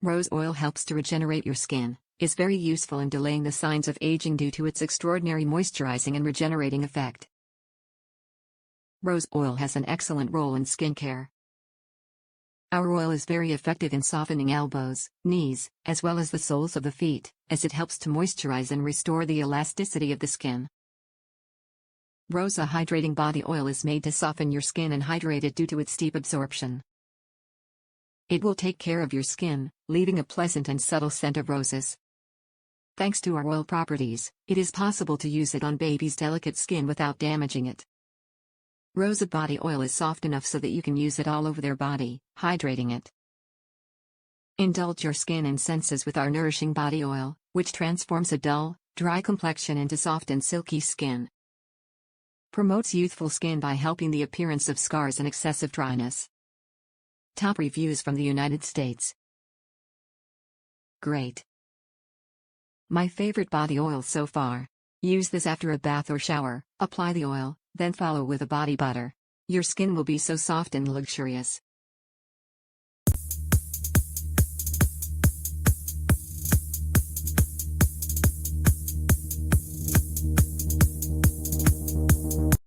Rose oil helps to regenerate your skin, is very useful in delaying the signs of aging due to its extraordinary moisturizing and regenerating effect. Rose oil has an excellent role in skincare. Our oil is very effective in softening elbows, knees, as well as the soles of the feet, as it helps to moisturize and restore the elasticity of the skin. Rosa Hydrating Body Oil is made to soften your skin and hydrate it due to its deep absorption. It will take care of your skin, leaving a pleasant and subtle scent of roses. Thanks to our oil properties, it is possible to use it on baby's delicate skin without damaging it. Rosa Body Oil is soft enough so that you can use it all over their body, hydrating it. Indulge your skin and senses with our nourishing body oil, which transforms a dull, dry complexion into soft and silky skin. Promotes youthful skin by helping the appearance of scars and excessive dryness. Top reviews from the United States. Great. My favorite body oil so far. Use this after a bath or shower, apply the oil, then follow with a body butter. Your skin will be so soft and luxurious.